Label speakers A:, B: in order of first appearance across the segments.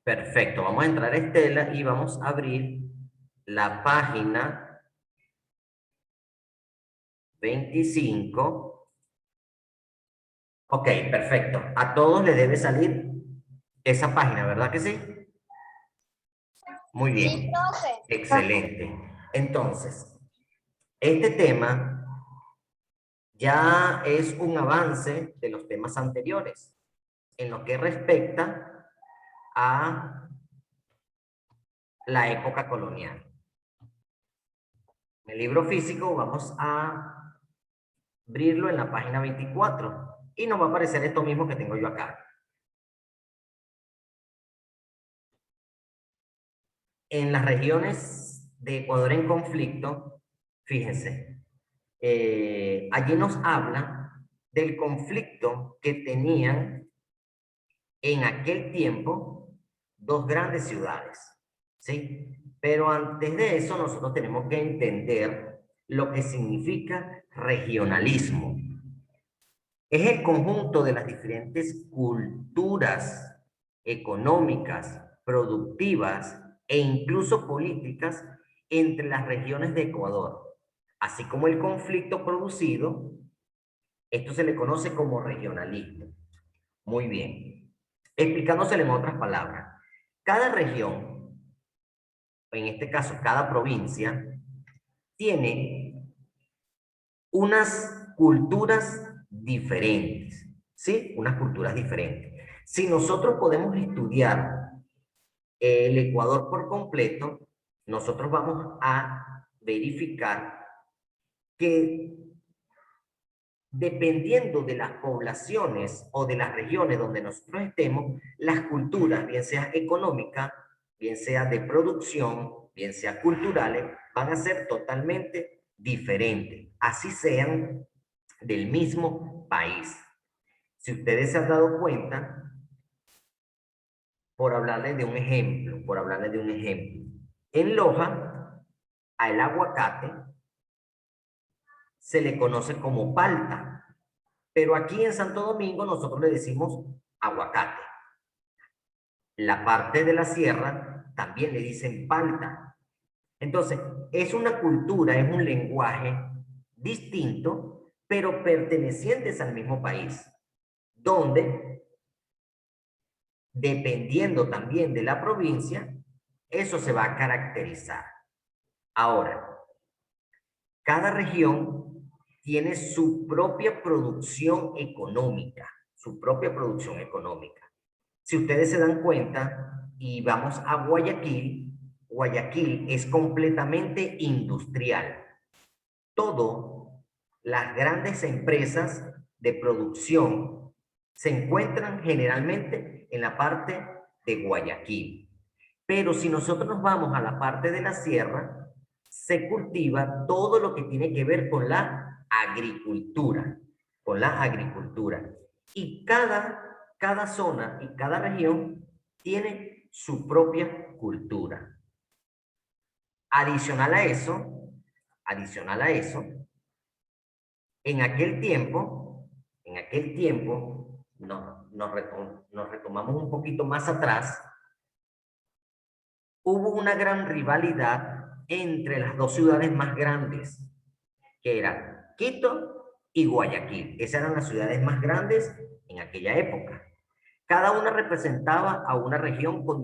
A: Perfecto, vamos a entrar a Estela y vamos a abrir la página 25. Ok, perfecto. A todos les debe salir esa página, ¿verdad que sí? Muy
B: Sí,
A: bien,
B: profe.
A: excelente. Entonces, este tema ya es un avance de los temas anteriores en lo que respecta a la época colonial. En el libro físico vamos a abrirlo en la página 24 y nos va a aparecer esto mismo que tengo yo acá. En las regiones de Ecuador en conflicto, fíjense, allí nos habla del conflicto que tenían en aquel tiempo dos grandes ciudades, ¿sí? Pero antes de eso nosotros tenemos que entender lo que significa regionalismo. Es el conjunto de las diferentes culturas económicas, productivas e incluso políticas entre las regiones de Ecuador, así como el conflicto producido. Esto se le conoce como regionalismo. Muy bien. Explicándoselo en otras palabras, cada región, en este caso cada provincia, tiene unas culturas diferentes, ¿sí? Unas culturas diferentes. Si nosotros podemos estudiar el Ecuador por completo, nosotros vamos a verificar que dependiendo de las poblaciones o de las regiones donde nosotros estemos, las culturas, bien sea económica, bien sea de producción, bien sea culturales, van a ser totalmente diferentes, así sean del mismo país. Si ustedes se han dado cuenta, por hablarles de un ejemplo, en Loja, al aguacate se le conoce como palta, pero aquí en Santo Domingo nosotros le decimos aguacate. La parte de la sierra también le dicen palta. Entonces, es una cultura, es un lenguaje distinto, pero pertenecientes al mismo país, donde, dependiendo también de la provincia, eso se va a caracterizar. Ahora, cada región tiene su propia producción económica, su propia producción económica. Si ustedes se dan cuenta y vamos a Guayaquil, Guayaquil es completamente industrial. Todo, las grandes empresas de producción se encuentran generalmente en la parte de Guayaquil. Pero si nosotros nos vamos a la parte de la sierra, se cultiva todo lo que tiene que ver con la agricultura, con la agricultura. Y cada zona y cada región tiene su propia cultura. Adicional a eso, adicional a eso, en aquel tiempo, nos retomamos un poquito más atrás, hubo una gran rivalidad entre las dos ciudades más grandes, que eran Quito y Guayaquil. Esas eran las ciudades más grandes en aquella época. Cada una representaba a una región con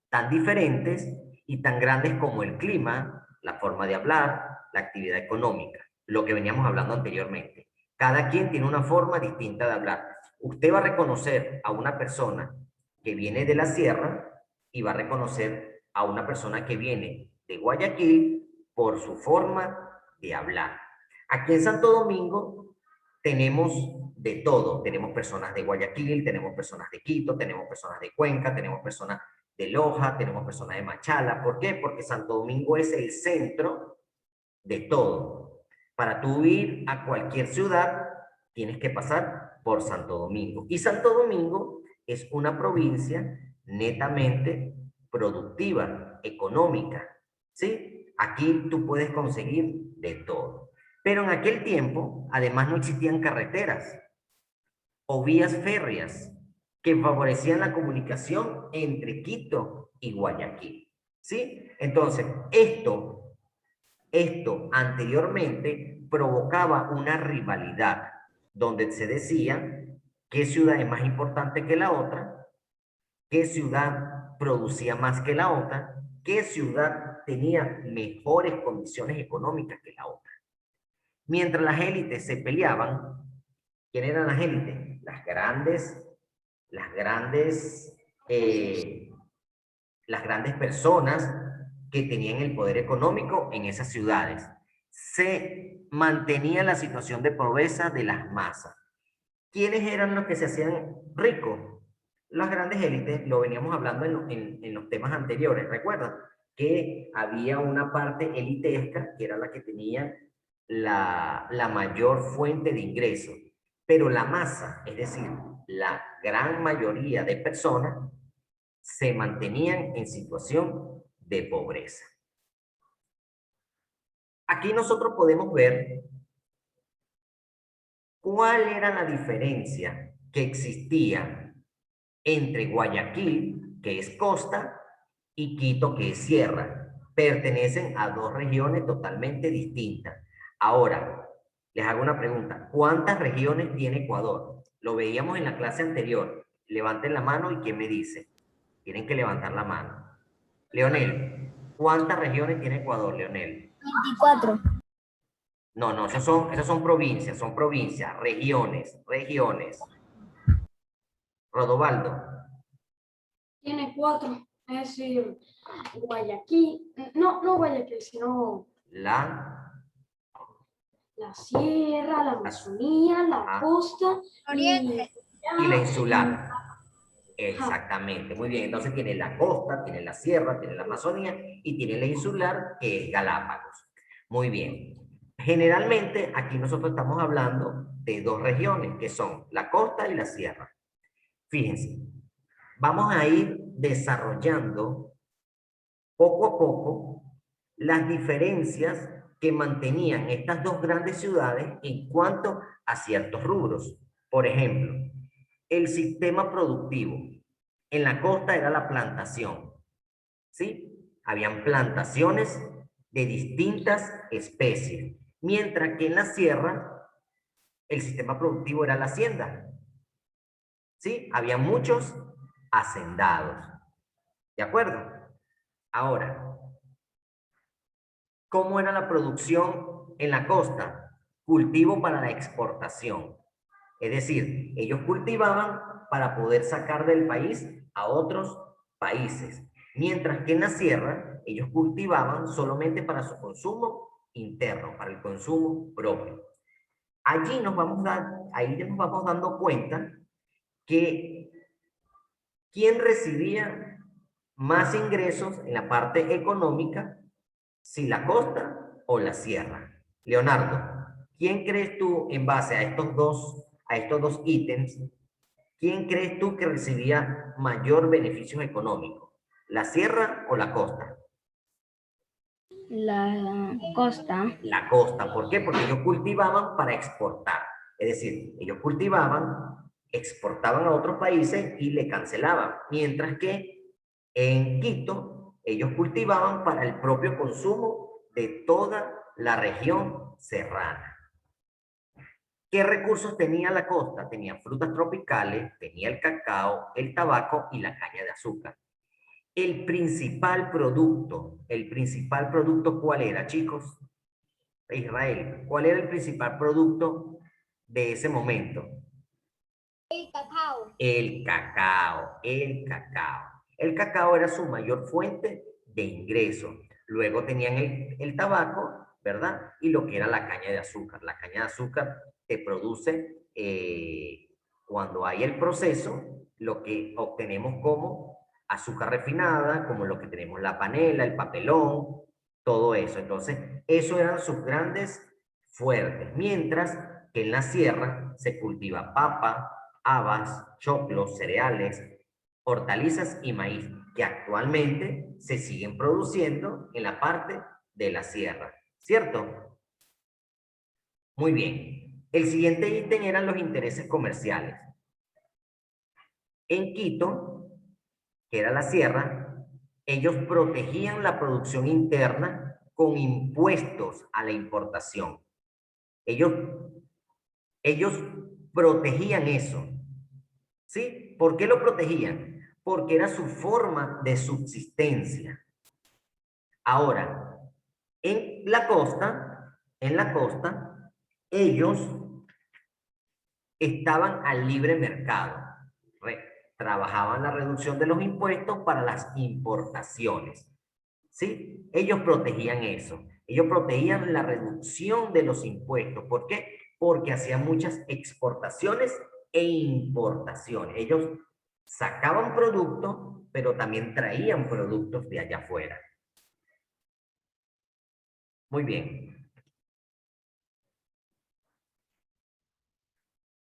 A: tan diferentes y tan grandes como el clima, la forma de hablar, la actividad económica, lo que veníamos hablando anteriormente. Cada quien tiene una forma distinta de hablar. Usted va a reconocer a una persona que viene de la sierra y va a reconocer a una persona que viene de Guayaquil por su forma de hablar. Aquí en Santo Domingo tenemos de todo. Tenemos personas de Guayaquil, tenemos personas de Quito, tenemos personas de Cuenca, tenemos personas de Loja, tenemos personas de Machala. ¿Por qué? Porque Santo Domingo es el centro de todo. Para tú ir a cualquier ciudad, tienes que pasar por Santo Domingo. Y Santo Domingo es una provincia netamente productiva, económica, ¿sí? Aquí tú puedes conseguir de todo. Pero en aquel tiempo, además, no existían carreteras o vías férreas. que favorecían la comunicación entre Quito y Guayaquil. ¿Sí? Entonces, esto anteriormente provocaba una rivalidad donde se decía qué ciudad es más importante que la otra, qué ciudad producía más que la otra, qué ciudad tenía mejores condiciones económicas que la otra. Mientras las élites se peleaban, ¿quién eran las élites? Las grandes, eh, las grandes personas que tenían el poder económico en esas ciudades. Se mantenía la situación de pobreza de las masas. ¿Quiénes eran los que se hacían ricos? Las grandes élites, lo veníamos hablando en los temas anteriores, ¿recuerdan? Que había una parte elitesca, que era la que tenía la mayor fuente de ingresos, pero la masa, es decir, la gran mayoría de personas, se mantenían en situación de pobreza. Aquí nosotros podemos ver cuál era la diferencia que existía entre Guayaquil, que es costa, y Quito, que es sierra. Pertenecen a dos regiones totalmente distintas. Ahora, les hago una pregunta. ¿Cuántas regiones tiene Ecuador? Lo veíamos en la clase anterior. Levanten la mano y ¿quién me dice? Tienen que levantar la mano. Leonel, ¿cuántas regiones tiene Ecuador, Leonel?
B: 24.
A: No, no, son provincias, regiones. Rodovaldo,
B: Tiene 4. Es decir, Guayaquil, no Guayaquil, sino
A: la,
B: la sierra, la Amazonía, la
A: ajá,
B: costa
A: y la
B: y
A: insular.
B: ajá.
A: Exactamente, muy bien. Entonces tiene la costa, tiene la sierra, tiene la Amazonía y tiene la insular, que es Galápagos. Muy bien. Generalmente aquí nosotros estamos hablando de dos regiones, que son la costa y la sierra. Fíjense, vamos a ir desarrollando poco a poco las diferencias que mantenían estas dos grandes ciudades en cuanto a ciertos rubros. Por ejemplo, el sistema productivo. En la costa era la plantación, ¿sí? Habían plantaciones de distintas especies, mientras que en la sierra el sistema productivo era la hacienda, ¿sí? Había muchos hacendados, ¿de acuerdo? Ahora, ¿cómo era la producción en la costa? Cultivo para la exportación. Es decir, ellos cultivaban para poder sacar del país a otros países. Mientras que en la sierra, ellos cultivaban solamente para su consumo interno, para el consumo propio. Ahí nos vamos dando cuenta que quién recibía más ingresos en la parte económica, si la costa o la sierra. Leonardo, ¿quién crees tú en base a estos dos ítems, quién crees tú que recibía mayor beneficios económicos? ¿La sierra o la costa?
B: La costa.
A: La costa. ¿Por qué? Porque ellos cultivaban para exportar. Es decir, ellos cultivaban, exportaban a otros países y le cancelaban. Mientras que en Quito, ellos cultivaban para el propio consumo de toda la región serrana. ¿Qué recursos tenía la costa? Tenía frutas tropicales, tenía el cacao, el tabaco y la caña de azúcar. El principal producto, ¿cuál era, chicos? Israel, ¿cuál era el principal producto de ese momento?
B: El cacao.
A: El cacao era su mayor fuente de ingreso. Luego tenían el tabaco, ¿verdad? Y lo que era la caña de azúcar. La caña de azúcar te produce, cuando hay el proceso, lo que obtenemos como azúcar refinada, como lo que tenemos la panela, el papelón, todo eso. Entonces, eso eran sus grandes fuertes. Mientras que en la sierra se cultiva papa, habas, choclos, cereales, hortalizas y maíz, que actualmente se siguen produciendo en la parte de la sierra, ¿cierto? Muy bien. El siguiente ítem eran los intereses comerciales. En Quito, que era la sierra, ellos protegían la producción interna con impuestos a la importación. Ellos protegían eso. ¿Sí? ¿Por qué lo protegían? Porque era su forma de subsistencia. Ahora, en la costa, ellos estaban al libre mercado. Trabajaban la reducción de los impuestos para las importaciones. ¿Sí? Ellos protegían eso. Ellos protegían la reducción de los impuestos. ¿Por qué? Porque hacían muchas exportaciones e importaciones. Ellos sacaban productos, pero también traían productos de allá afuera. Muy bien.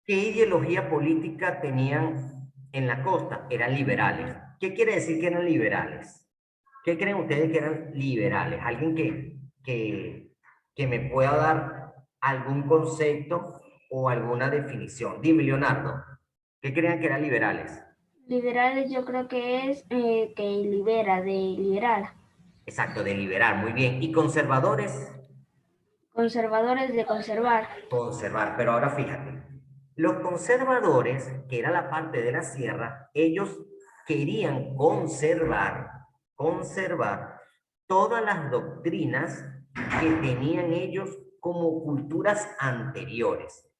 A: ¿Qué ideología política tenían en la costa? Eran liberales. ¿Qué quiere decir que eran liberales? ¿Qué creen ustedes que eran liberales? Alguien que me pueda dar algún concepto o alguna definición. Dime, Leonardo, ¿qué creen que eran liberales?
B: Liberales yo creo que es que libera, de liberar.
A: Exacto, de liberar, muy bien. ¿Y conservadores?
B: Conservadores de conservar.
A: Conservar, pero ahora fíjate, los conservadores, que era la parte de la sierra, ellos querían conservar todas las doctrinas que tenían ellos como culturas anteriores.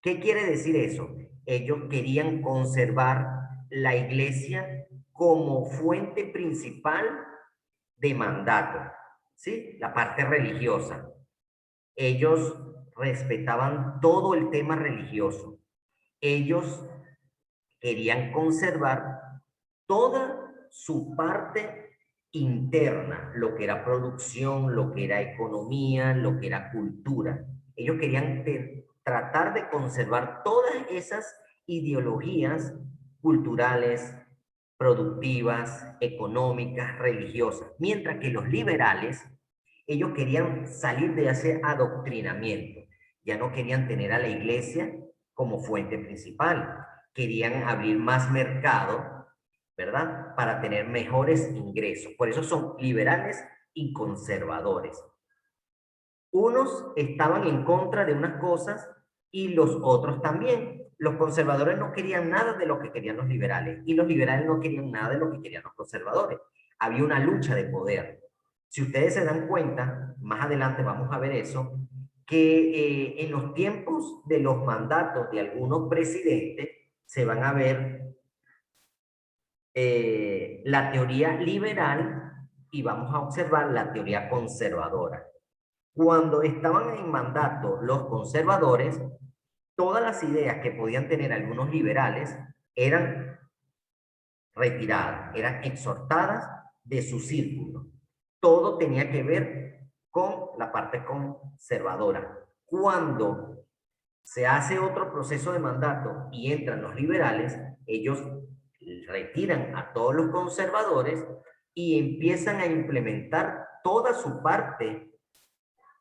A: ¿Qué quiere decir eso? Ellos querían conservar la iglesia como fuente principal de mandato, ¿sí? La parte religiosa. Ellos respetaban todo el tema religioso. Ellos querían conservar toda su parte interna, lo que era producción, lo que era economía, lo que era cultura. Ellos querían tratar de conservar todas esas ideologías culturales, productivas, económicas, religiosas, mientras que los liberales, ellos querían salir de ese adoctrinamiento, ya no querían tener a la iglesia como fuente principal, querían abrir más mercado, ¿verdad? Para tener mejores ingresos. Por eso son liberales y conservadores. Unos estaban en contra de unas cosas y los otros también. Los conservadores no querían nada de lo que querían los liberales y los liberales no querían nada de lo que querían los conservadores. Había una lucha de poder. Si ustedes se dan cuenta, más adelante vamos a ver eso, que en los tiempos de los mandatos de algunos presidentes se van a ver la teoría liberal y vamos a observar la teoría conservadora. Cuando estaban en mandato los conservadores, todas las ideas que podían tener algunos liberales eran retiradas, eran exhortadas de su círculo. Todo tenía que ver con la parte conservadora. Cuando se hace otro proceso de mandato y entran los liberales, ellos retiran a todos los conservadores y empiezan a implementar toda su parte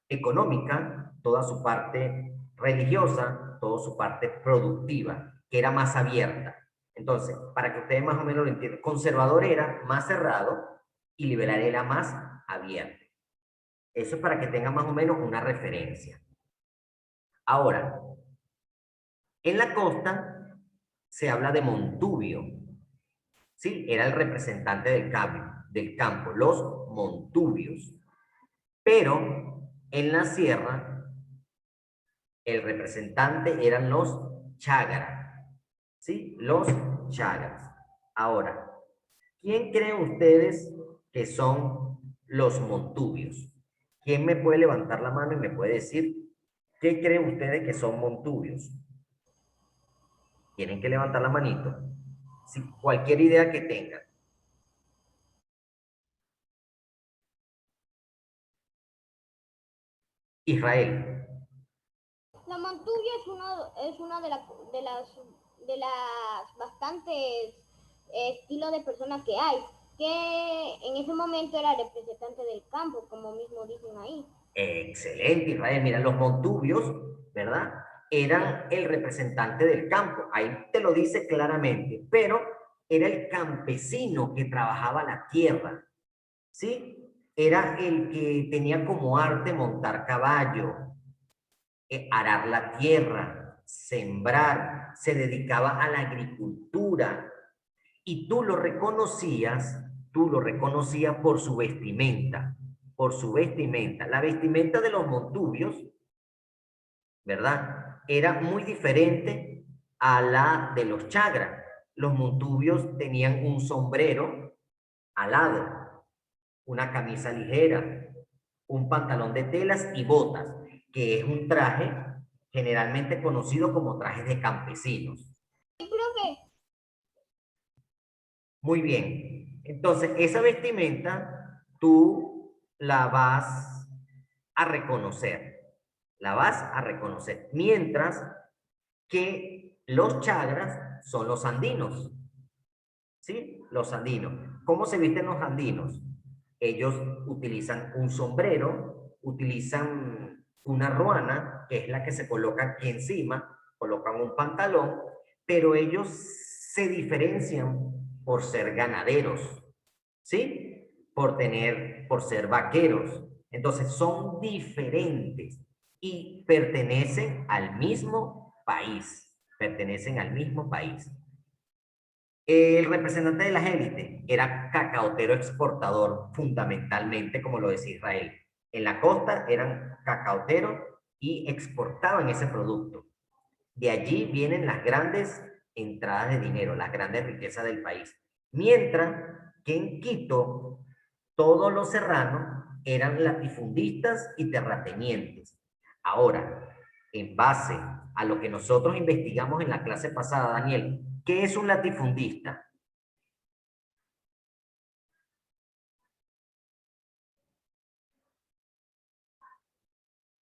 A: económica, toda su parte religiosa, toda su parte productiva, que era más abierta. Entonces, para que ustedes más o menos lo entiendan, conservador era más cerrado y liberal era más abierto. Eso es para que tengan más o menos una referencia. Ahora, en la costa se habla de Montubio. ¿Sí? Era el representante del campo, los montubios. Pero en la sierra, el representante eran los chágaras. ¿Sí? Los chágaras. Ahora, ¿quién creen ustedes que son los montubios? ¿Quién me puede levantar la mano y me puede decir qué creen ustedes que son montubios? Tienen que levantar la manito. Sí, cualquier idea que tengan. Israel.
B: La mantuvia es una de las bastantes estilos de personas que hay, que en ese momento era representante del campo, como mismo dicen ahí.
A: Excelente, Israel. Mira, los montubios, ¿verdad? Eran el representante del campo. Ahí te lo dice claramente. Pero era el campesino que trabajaba la tierra, ¿sí? Era el que tenía como arte montar caballo, arar la tierra, sembrar, se dedicaba a la agricultura. Y tú lo reconocías por su vestimenta, por su vestimenta. La vestimenta de los montubios, ¿verdad? Era muy diferente a la de los chagras. Los montubios tenían un sombrero alado, una camisa ligera, un pantalón de telas y botas, que es un traje generalmente conocido como trajes de campesinos.
B: Sí, profe.
A: Muy bien. Entonces, esa vestimenta tú la vas a reconocer. La vas a reconocer. Mientras que los chagras son los andinos. ¿Sí? Los andinos. ¿Cómo se visten los andinos? Ellos utilizan un sombrero, utilizan una ruana, que es la que se coloca aquí encima, colocan un pantalón, pero ellos se diferencian por ser ganaderos, ¿sí? Por ser vaqueros. Entonces son diferentes y pertenecen al mismo país, pertenecen al mismo país. El representante de las élites era cacaotero exportador, fundamentalmente, como lo decía Israel. En la costa eran cacaoteros y exportaban ese producto. De allí vienen las grandes entradas de dinero, las grandes riquezas del país. Mientras que en Quito, todos los serranos eran latifundistas y terratenientes. Ahora, en base a lo que nosotros investigamos en la clase pasada, Daniel, ¿qué es un latifundista?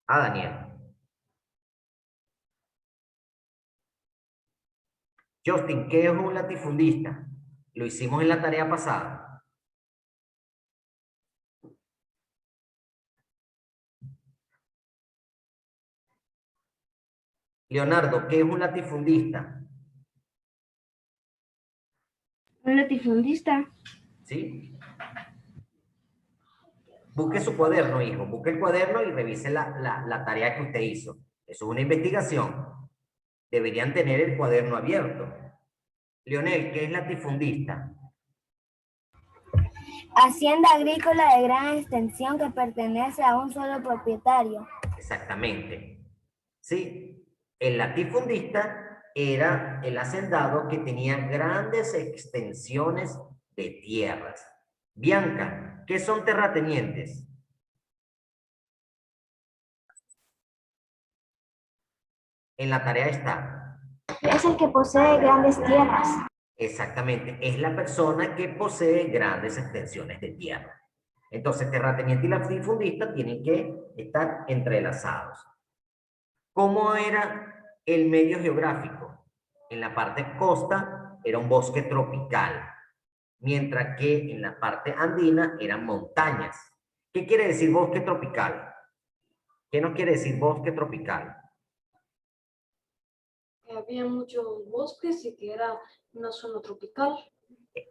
A: Daniel. Justin, ¿qué es un latifundista? Lo hicimos en la tarea pasada. Leonardo, ¿qué es un latifundista?
C: Un latifundista.
A: ¿Sí? Busque su cuaderno, hijo. Busque el cuaderno y revise la tarea que usted hizo. Eso es una investigación. Deberían tener el cuaderno abierto. Leonel, ¿qué es latifundista?
C: Hacienda agrícola de gran extensión que pertenece a un solo propietario.
A: Exactamente. Sí, el latifundista era el hacendado que tenía grandes extensiones de tierras. Bianca, ¿qué son terratenientes? En la tarea está.
C: Es el que posee grandes tierras.
A: Exactamente, es la persona que posee grandes extensiones de tierra. Entonces, terrateniente y latifundista tienen que estar entrelazados. ¿Cómo era el medio geográfico? En la parte costa era un bosque tropical, mientras que en la parte andina eran montañas. ¿Qué quiere decir bosque tropical? ¿Qué nos quiere decir bosque tropical?
D: Había muchos bosques y que era una zona tropical.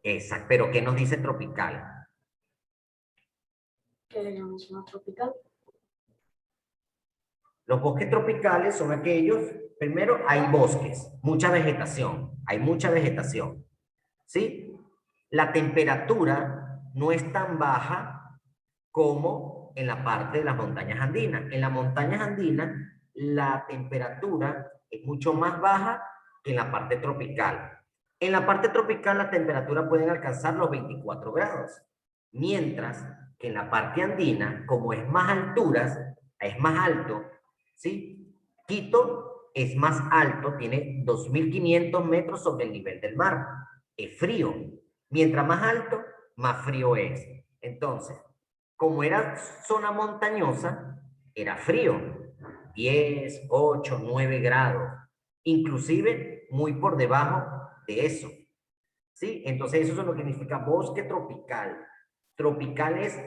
A: Exacto, pero ¿qué nos dice tropical?
D: Que era una zona tropical.
A: Los bosques tropicales son aquellos, primero hay bosques, mucha vegetación, hay mucha vegetación, ¿sí? La temperatura no es tan baja como en la parte de las montañas andinas. En las montañas andinas la temperatura es mucho más baja que en la parte tropical. En la parte tropical la temperatura puede alcanzar los 24 grados, mientras que en la parte andina, como es más alturas, es más alto, ¿sí? Quito es más alto, tiene 2.500 metros sobre el nivel del mar, es frío. Mientras más alto, más frío es. Entonces, como era zona montañosa, era frío, 10, 8, 9 grados, inclusive muy por debajo de eso, ¿sí? Entonces eso es lo que significa bosque tropical. Tropical es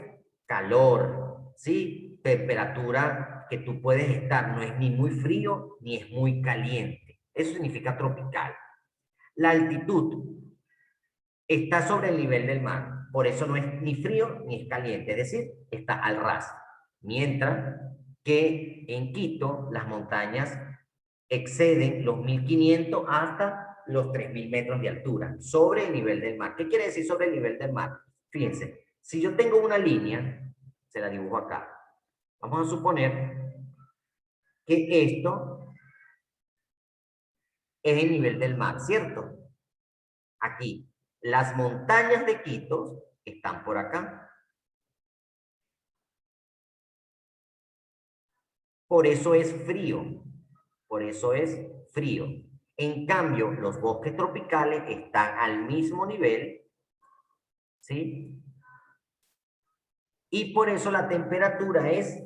A: calor, ¿sí? Temperatura que tú puedes estar, no es ni muy frío ni es muy caliente. Eso significa tropical. La altitud. está sobre el nivel del mar. Por eso no es ni frío ni es caliente, es decir, está al ras. Mientras que en Quito las montañas exceden los 1500 hasta los 3000 metros de altura, sobre el nivel del mar. ¿Qué quiere decir sobre el nivel del mar? Fíjense, si yo tengo una línea, se la dibujo acá. Vamos a suponer que esto es el nivel del mar, ¿cierto? Aquí. Las montañas de Quito están por acá. Por eso es frío. Por eso es frío. En cambio, los bosques tropicales están al mismo nivel, ¿sí? Y por eso la temperatura es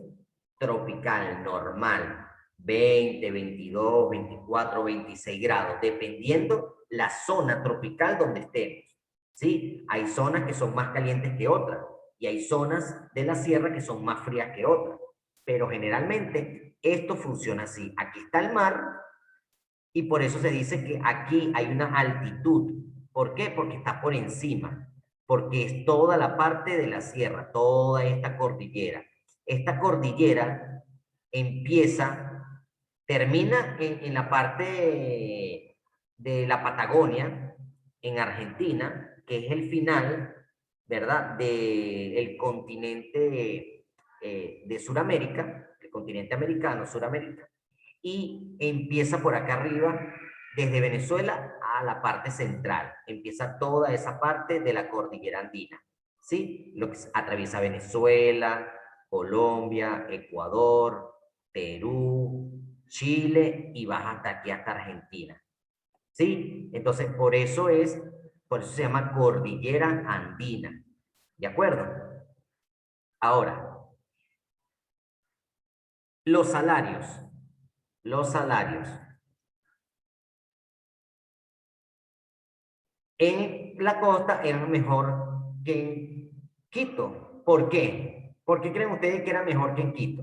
A: tropical, normal. 20, 22, 24, 26 grados, dependiendo la zona tropical donde estemos. ¿Sí? Hay zonas que son más calientes que otras y hay zonas de la sierra que son más frías que otras. Pero generalmente esto funciona así. Aquí está el mar y por eso se dice que aquí hay una altitud. ¿Por qué? Porque está por encima. Porque es toda la parte de la sierra, toda esta cordillera. Esta cordillera termina en la parte de la Patagonia, en Argentina, que es el final, ¿verdad?, del continente de Sudamérica, el continente americano, Sudamérica, y empieza por acá arriba, desde Venezuela a la parte central. Empieza toda esa parte de la cordillera andina, ¿sí? Lo que atraviesa Venezuela, Colombia, Ecuador, Perú, Chile y baja hasta aquí, hasta Argentina. ¿Sí? Entonces, por eso se llama cordillera andina. ¿De acuerdo? Ahora, los salarios. Los salarios. En la costa eran mejor que en Quito. ¿Por qué? ¿Por qué creen ustedes que era mejor que en Quito?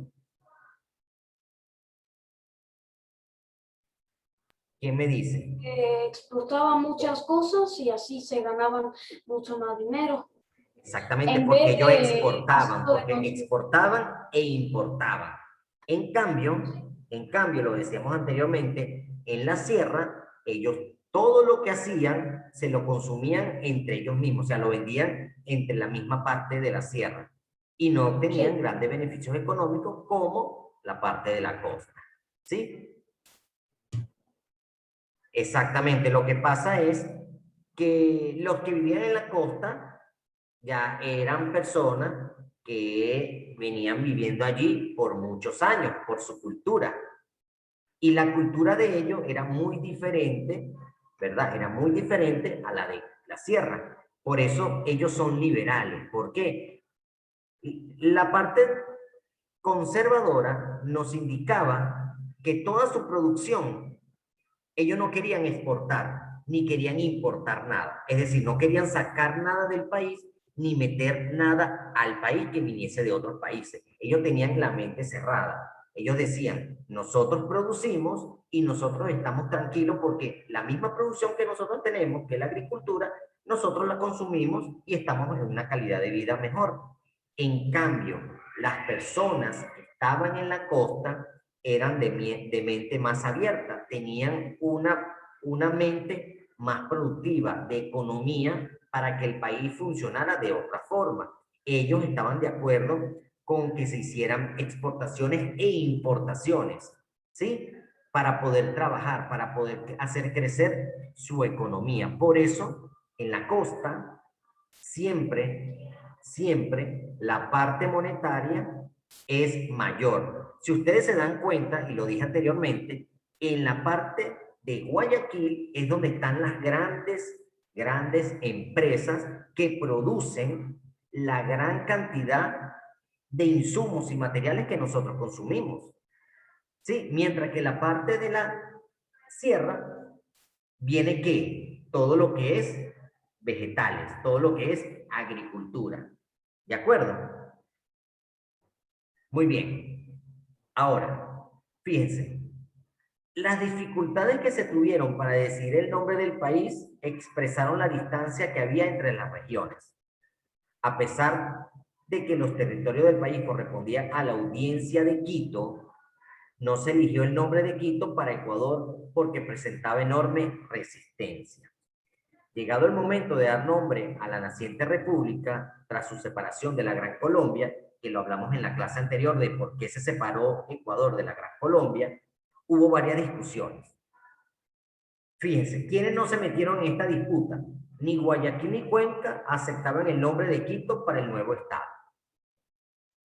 A: ¿Quién me dice?
D: Exportaban muchas cosas y así se ganaban mucho más dinero.
A: Exactamente,
D: En
A: porque
D: vez
A: ellos
D: de
A: exportaban, porque
D: hacerlo
A: exportaban e importaban. En cambio, lo decíamos anteriormente, en la sierra, ellos todo lo que hacían se lo consumían entre ellos mismos, o sea, lo vendían entre la misma parte de la sierra y no obtenían grandes beneficios económicos como la parte de la costa. ¿Sí? Exactamente, lo que pasa es que los que vivían en la costa ya eran personas que venían viviendo allí por muchos años, por su cultura. Y la cultura de ellos era muy diferente, ¿verdad? Era muy diferente a la de la sierra. Por eso ellos son liberales. ¿Por qué? La parte conservadora nos indicaba que toda su producción, ellos no querían exportar, ni querían importar nada. Es decir, no querían sacar nada del país, ni meter nada al país que viniese de otros países. Ellos tenían la mente cerrada. Ellos decían, nosotros producimos y nosotros estamos tranquilos porque la misma producción que nosotros tenemos, que es la agricultura, nosotros la consumimos y estamos en una calidad de vida mejor. En cambio, las personas que estaban en la costa eran de mente más abierta, tenían una mente más productiva, de economía, para que el país funcionara de otra forma. Ellos estaban de acuerdo con que se hicieran exportaciones e importaciones, ¿sí? Para poder trabajar, para poder hacer crecer su economía. Por eso, en la costa, siempre la parte monetaria es mayor. Si ustedes se dan cuenta, y lo dije anteriormente, en la parte de Guayaquil es donde están las grandes empresas que producen la gran cantidad de insumos y materiales que nosotros consumimos. ¿Sí? Mientras que la parte de la sierra viene ¿qué? Todo lo que es vegetales, todo lo que es agricultura. ¿De acuerdo? Muy bien. Ahora, fíjense, las dificultades que se tuvieron para decidir el nombre del país expresaron la distancia que había entre las regiones. A pesar de que los territorios del país correspondían a la audiencia de Quito, no se eligió el nombre de Quito para Ecuador porque presentaba enorme resistencia. Llegado el momento de dar nombre a la naciente república, tras su separación de la Gran Colombia, que lo hablamos en la clase anterior de por qué se separó Ecuador de la Gran Colombia, hubo varias discusiones. Fíjense, ¿quiénes no se metieron en esta disputa? Ni Guayaquil ni Cuenca aceptaban el nombre de Quito para el nuevo estado.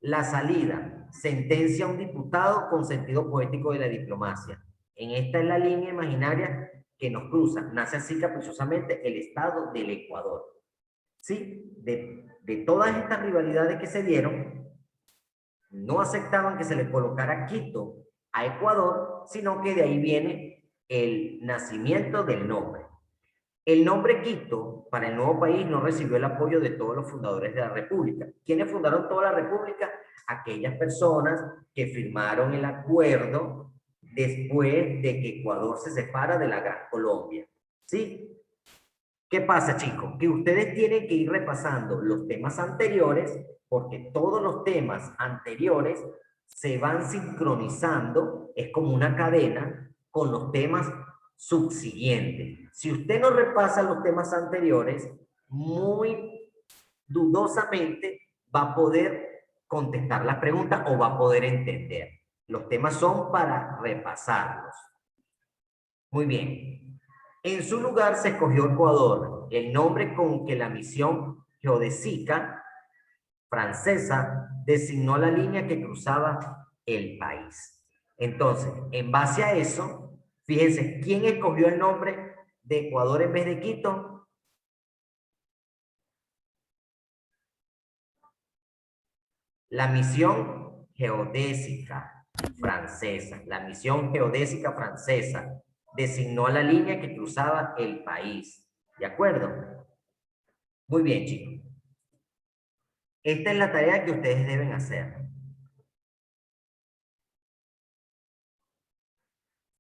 A: La salida, sentencia a un diputado con sentido poético de la diplomacia. En esta es la línea imaginaria que nos cruza. Nace así caprichosamente el estado del Ecuador. ¿Sí? De todas estas rivalidades que se dieron, no aceptaban que se le colocara Quito a Ecuador, sino que de ahí viene el nacimiento del nombre. El nombre Quito para el nuevo país no recibió el apoyo de todos los fundadores de la República. ¿Quiénes fundaron toda la República? Aquellas personas que firmaron el acuerdo después de que Ecuador se separa de la Gran Colombia. ¿Sí? ¿Qué pasa, chicos? Que ustedes tienen que ir repasando los temas anteriores, porque todos los temas anteriores se van sincronizando, es como una cadena, con los temas subsiguientes. Si usted no repasa los temas anteriores, muy dudosamente va a poder contestar las preguntas o va a poder entender. Los temas son para repasarlos. Muy bien. En su lugar se escogió Ecuador, el nombre con que la misión geodésica francesa designó la línea que cruzaba el país. Entonces, en base a eso, fíjense, ¿quién escogió el nombre de Ecuador en vez de Quito? La misión geodésica francesa. La misión geodésica francesa designó la línea que cruzaba el país. ¿De acuerdo? Muy bien, chicos. Esta es la tarea que ustedes deben hacer.